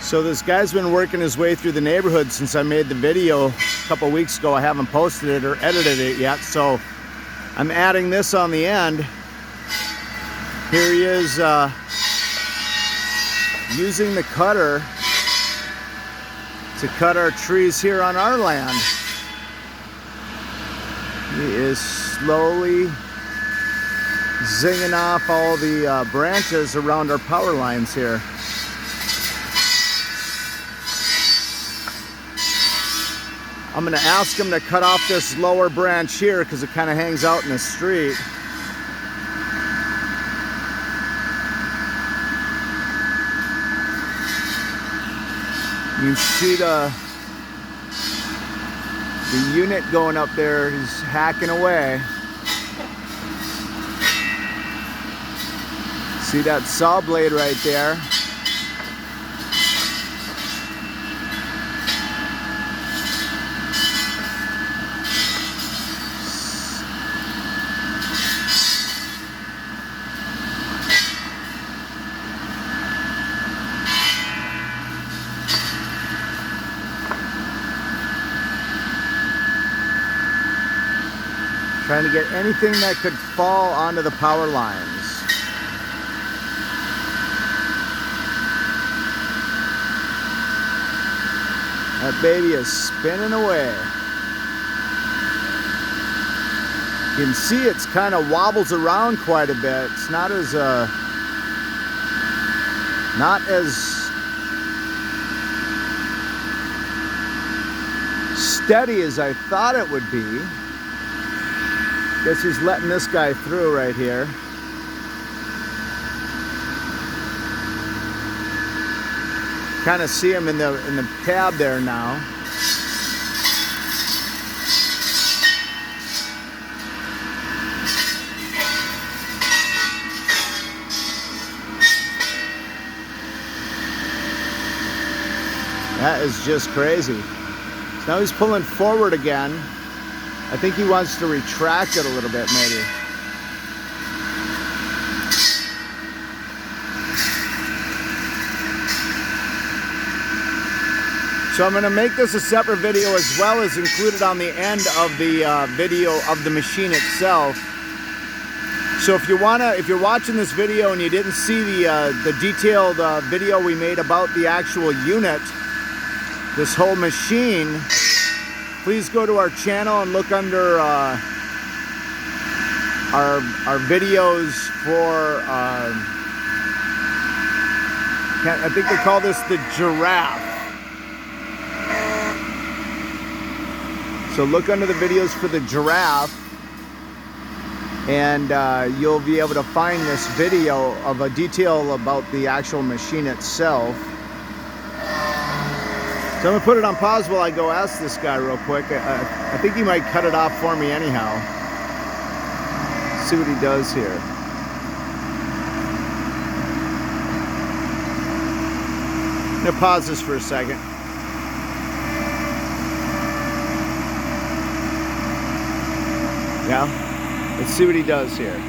So this guy's been working his way through the neighborhood since I made the video a couple weeks ago. I haven't posted it or edited it yet, so I'm adding this on the end. Here he is using the cutter to cut our trees here on our land. He is slowly zinging off all the branches around our power lines here. I'm gonna ask him to cut off this lower branch here because it kind of hangs out in the street. You can see the unit going up there. He's hacking away. See that saw blade right there? Trying to get anything that could fall onto the power lines. That baby is spinning away. You can see it's kind of wobbles around quite a bit. It's not as steady as I thought it would be. Guess he's letting this guy through right here. Kind of see him in the cab there now. That is just crazy. So now he's pulling forward again. I think he wants to retract it a little bit, maybe. So I'm going to make this a separate video as well as include it on the end of the video of the machine itself. So if you're watching this video and you didn't see the detailed video we made about the actual unit, this whole machine, please go to our channel and look under our videos for, I think they call this the giraffe. So look under the videos for the giraffe and you'll be able to find this video of a detail about the actual machine itself. So I'm going to put it on pause while I go ask this guy real quick. I think he might cut it off for me anyhow. See what he does here. I'm going to pause this for a second. Yeah, let's see what he does here.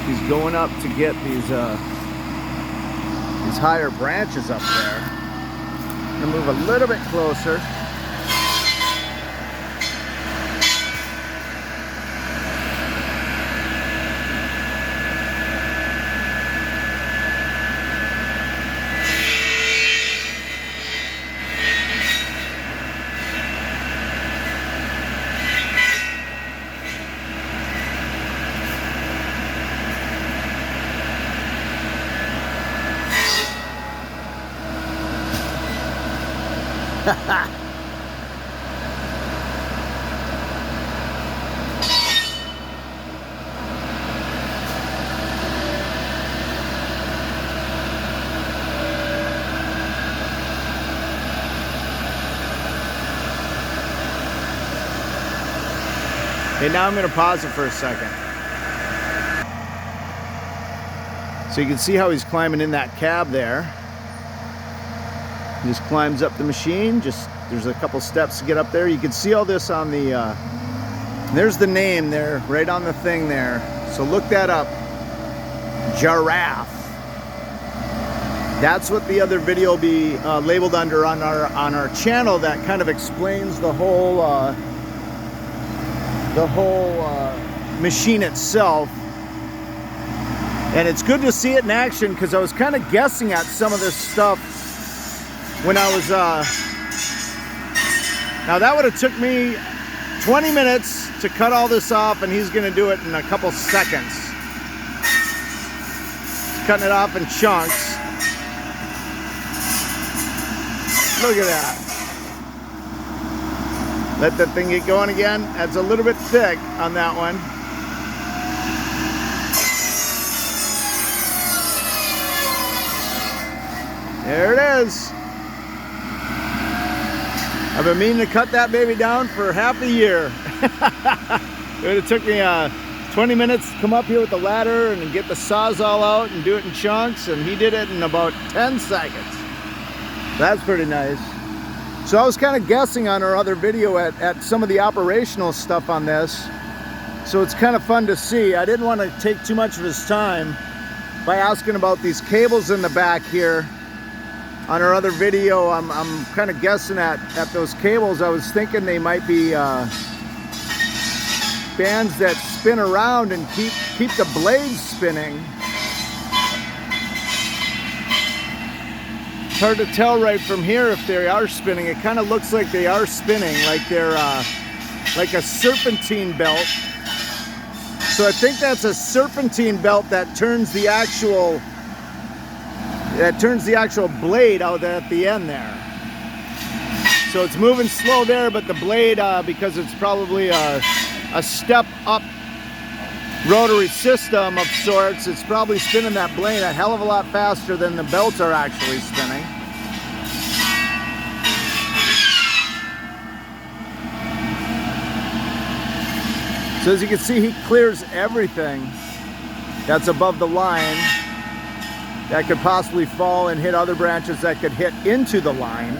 He's going up to get these higher branches up there. I'm gonna move a little bit closer. Okay, now I'm going to pause it for a second. So you can see how he's climbing in that cab there. He just climbs up the machine. There's a couple steps to get up there. You can see all this on the, there's the name there, right on the thing there. So look that up, giraffe. That's what the other video will be labeled under on our channel. That kind of explains the whole machine itself. And it's good to see it in action, because I was kind of guessing at some of this stuff when I was now that would have took me 20 minutes to cut all this off, and he's going to do it in a couple seconds. He's cutting it off in chunks. Look at that. Let that thing get going again. That's a little bit thick on that one. There it is. I've been meaning to cut that baby down for half a year. It would have took me 20 minutes to come up here with the ladder and get the Sawzall out and do it in chunks, and he did it in about 10 seconds. That's pretty nice. So I was kind of guessing on our other video at some of the operational stuff on this. So it's kind of fun to see. I didn't want to take too much of his time by asking about these cables in the back here. On our other video, I'm kind of guessing at those cables. I was thinking they might be bands that spin around and keep the blades spinning. It's hard to tell right from here if they are spinning. It kind of looks like they are spinning, like they're like a serpentine belt. So I think that's a serpentine belt that turns the actual blade out at the end there. So it's moving slow there, but the blade, because it's probably a step up rotary system of sorts, it's probably spinning that blade a hell of a lot faster than the belts are actually spinning. So as you can see, he clears everything that's above the line that could possibly fall and hit other branches that could hit into the line.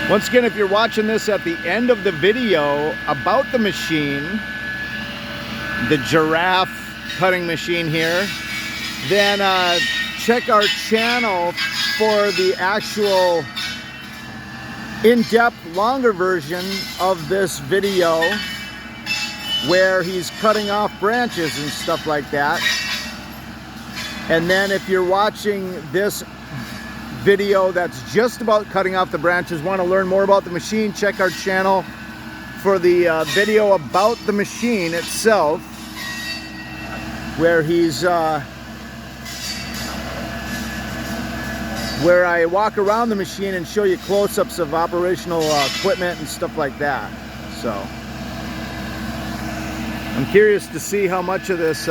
Once again, if you're watching this at the end of the video about the machine, the giraffe cutting machine here, then check our channel for the actual in-depth, longer version of this video where he's cutting off branches and stuff like that. And then if you're watching this video that's just about cutting off the branches, want to learn more about the machine, check our channel for the video about the machine itself, where he's where I walk around the machine and show you close-ups of operational equipment and stuff like that. So I'm curious to see how much of this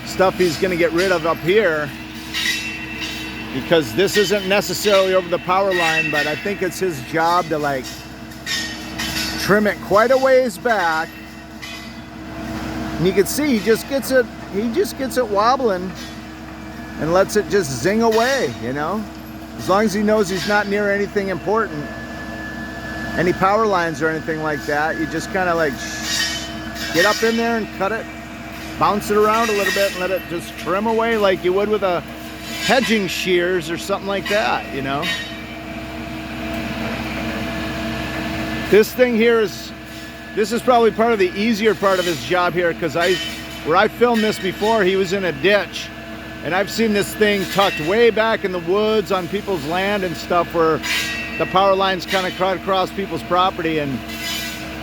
stuff he's going to get rid of up here, because this isn't necessarily over the power line, but I think it's his job to like trim it quite a ways back. And you can see he just gets it wobbling and lets it just zing away, you know? As long as he knows he's not near anything important, any power lines or anything like that, you just kind of like get up in there and cut it, bounce it around a little bit and let it just trim away like you would with a hedging shears or something like that, you know? This thing here this is probably part of the easier part of his job here, because where I filmed this before, he was in a ditch. And I've seen this thing tucked way back in the woods on people's land and stuff, where the power lines kind of cut across people's property. And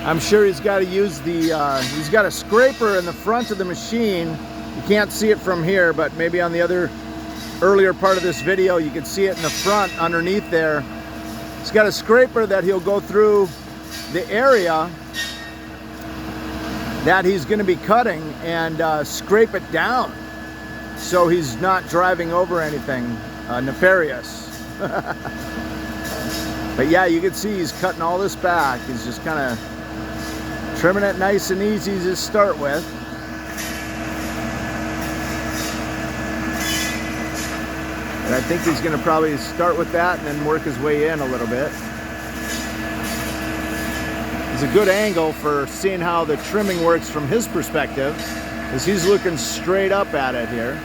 I'm sure he's got to use he's got a scraper in the front of the machine. You can't see it from here, but maybe on the earlier part of this video, you can see it in the front underneath there. He's got a scraper that he'll go through the area that he's going to be cutting and scrape it down, so he's not driving over anything nefarious. But yeah, you can see he's cutting all this back. He's just kind of trimming it nice and easy to start with. And I think he's going to probably start with that and then work his way in a little bit. As is a good angle for seeing how the trimming works from his perspective, as he's looking straight up at it here.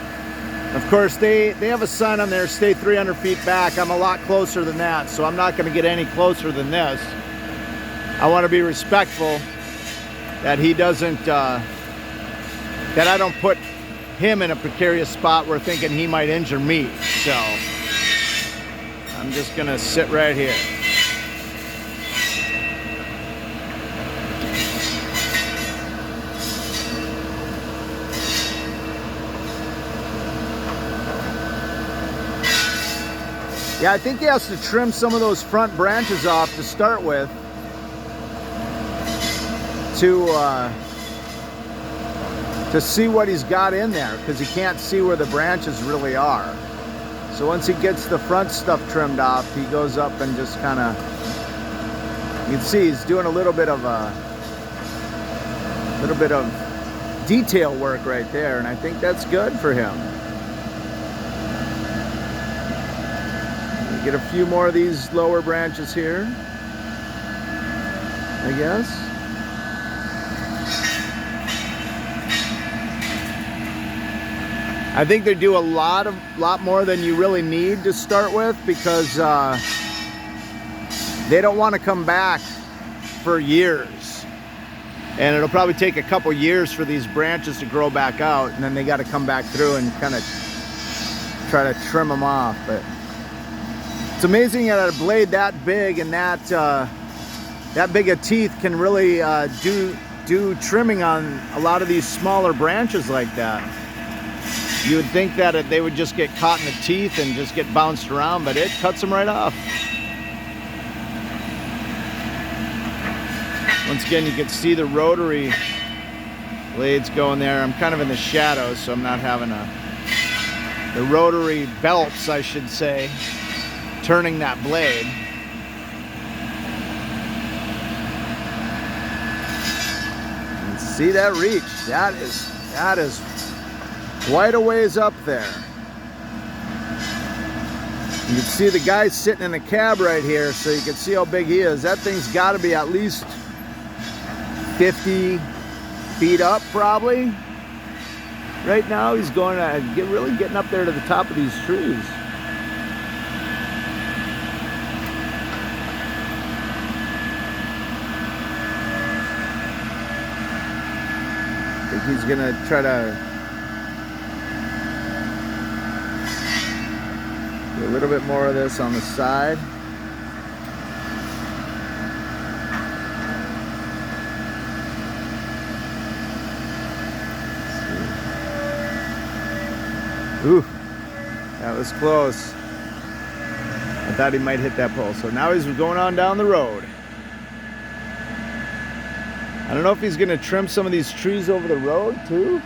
Of course, they have a sign on there, stay 300 feet back. I'm a lot closer than that, so I'm not going to get any closer than this. I want to be respectful that he doesn't, that I don't put him in a precarious spot where thinking he might injure me. So I'm just going to sit right here. Yeah, I think he has to trim some of those front branches off to start with to see what he's got in there, because he can't see where the branches really are. So once he gets the front stuff trimmed off, he goes up and just kind of, you can see he's doing a little bit of detail work right there, and I think that's good for him. Get a few more of these lower branches here, I guess. I think they do a lot more than you really need to start with, because they don't want to come back for years, and it'll probably take a couple years for these branches to grow back out, and then they got to come back through and kind of try to trim them off. But it's amazing that a blade that big and that big of teeth can really do trimming on a lot of these smaller branches like that. You would think that they would just get caught in the teeth and just get bounced around, but it cuts them right off. Once again, you can see the rotary blades going there. I'm kind of in the shadows, so I'm not having the rotary belts, I should say, turning that blade. And see that reach? That is quite a ways up there. You can see the guy sitting in the cab right here, so you can see how big he is. That thing's got to be at least 50 feet up, probably. Right now, he's going to really getting up there to the top of these trees. He's gonna try to do a little bit more of this on the side. Ooh, that was close. I thought he might hit that pole. So now he's going on down the road. I don't know if he's going to trim some of these trees over the road too.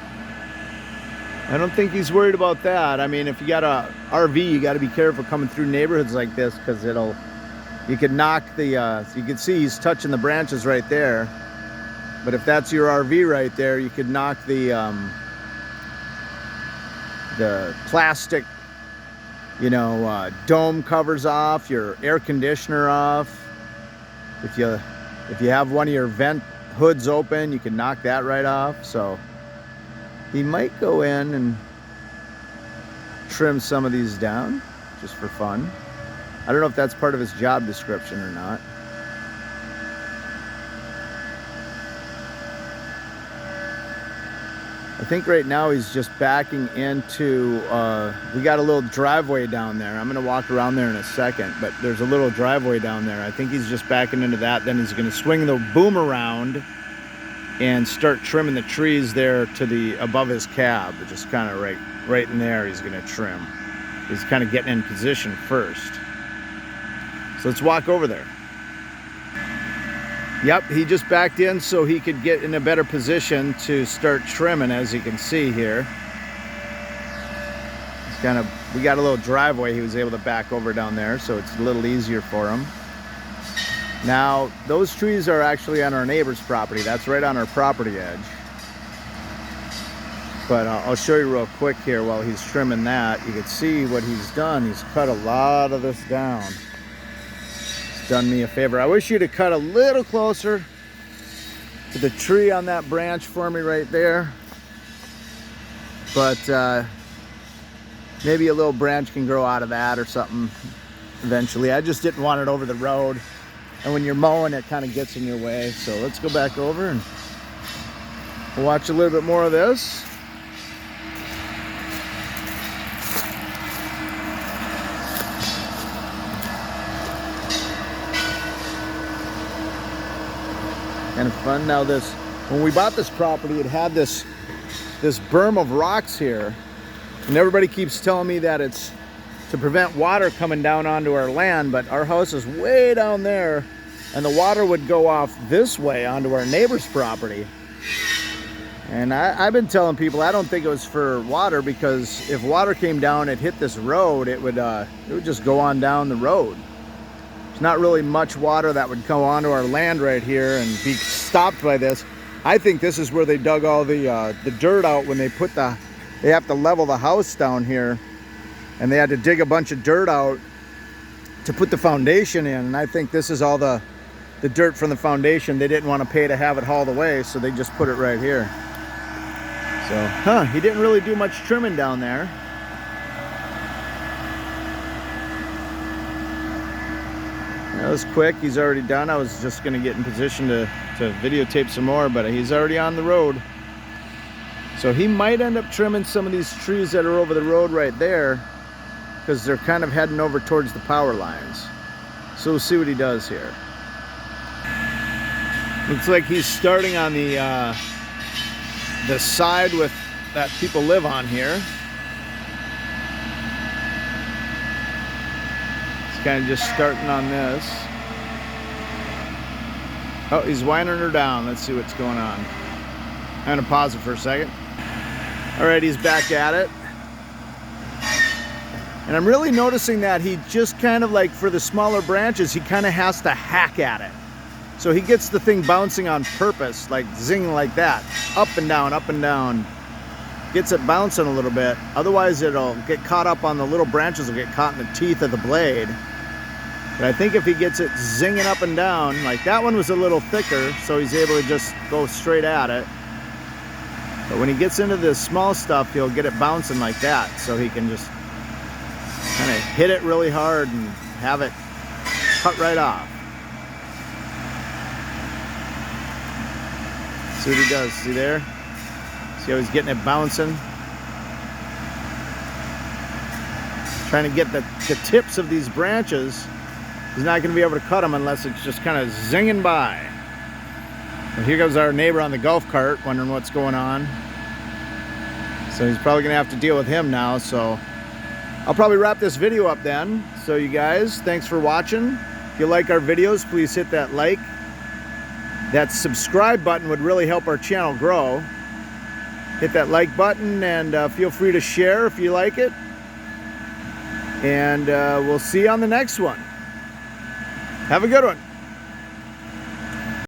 I don't think he's worried about that. I mean, if you got a RV, you got to be careful coming through neighborhoods like this, because you could knock the, so you can see he's touching the branches right there. But if that's your RV right there, you could knock the plastic, dome covers off, your air conditioner off. If you have one of your vent hoods open, you can knock that right off. So he might go in and trim some of these down just for fun. I don't know if that's part of his job description or not. I think right now he's just backing into, we got a little driveway down there. I'm gonna walk around there in a second, but there's a little driveway down there. I think he's just backing into that. Then he's gonna swing the boom around and start trimming the trees there to the above his cab. Just kind of right in there he's gonna trim. He's kind of getting in position first. So let's walk over there. Yep, he just backed in so he could get in a better position to start trimming, as you can see here. It's we got a little driveway he was able to back over down there, so it's a little easier for him. Now, those trees are actually on our neighbor's property. That's right on our property edge. But I'll show you real quick here while he's trimming that. You can see what he's done. He's cut a lot of this down. Done me a favor. I wish you'd have cut a little closer. to the tree on that branch for me right there. But maybe a little branch can grow out of that or something eventually. I just didn't want it over the road. And when you're mowing, it kind of gets in your way. So let's go back over and we'll watch a little bit more of this. Kind of fun. Now this, when we bought this property, it had this berm of rocks here, and everybody keeps telling me that it's to prevent water coming down onto our land, but our house is way down there, and the water would go off this way onto our neighbor's property. And I've been telling people I don't think it was for water, because if water came down, it hit this road, it would just go on down the road. Not really much water that would go onto our land right here and be stopped by this. I think this is where they dug all the dirt out when they put they have to level the house down here, and they had to dig a bunch of dirt out to put the foundation in. And I think this is all the dirt from the foundation. They didn't want to pay to have it hauled away, so they just put it right here. So, he didn't really do much trimming down there. That was quick. He's already done. I was just going to get in position to videotape some more, but he's already on the road. So he might end up trimming some of these trees that are over the road right there, because they're kind of heading over towards the power lines. So we'll see what he does here. Looks like he's starting on the side with that people live on here. Kind of just starting on this. Oh, he's winding her down. Let's see what's going on. I'm gonna pause it for a second. All right, he's back at it. And I'm really noticing that he just kind of like, for the smaller branches, he kind of has to hack at it. So he gets the thing bouncing on purpose, like zing like that. Up and down, up and down. Gets it bouncing a little bit. Otherwise it'll get caught up on the little branches, will get caught in the teeth of the blade. But I think if he gets it zinging up and down, like that one was a little thicker, so he's able to just go straight at it. But when he gets into this small stuff, he'll get it bouncing like that, so he can just kind of hit it really hard and have it cut right off. See what he does, see there? See how he's getting it bouncing? Trying to get the tips of these branches. He's not going to be able to cut them unless it's just kind of zinging by. And here goes our neighbor on the golf cart, wondering what's going on. So he's probably going to have to deal with him now. So I'll probably wrap this video up then. So you guys, thanks for watching. If you like our videos, please hit that like. That subscribe button would really help our channel grow. Hit that like button, and feel free to share if you like it. And we'll see you on the next one. Have a good one.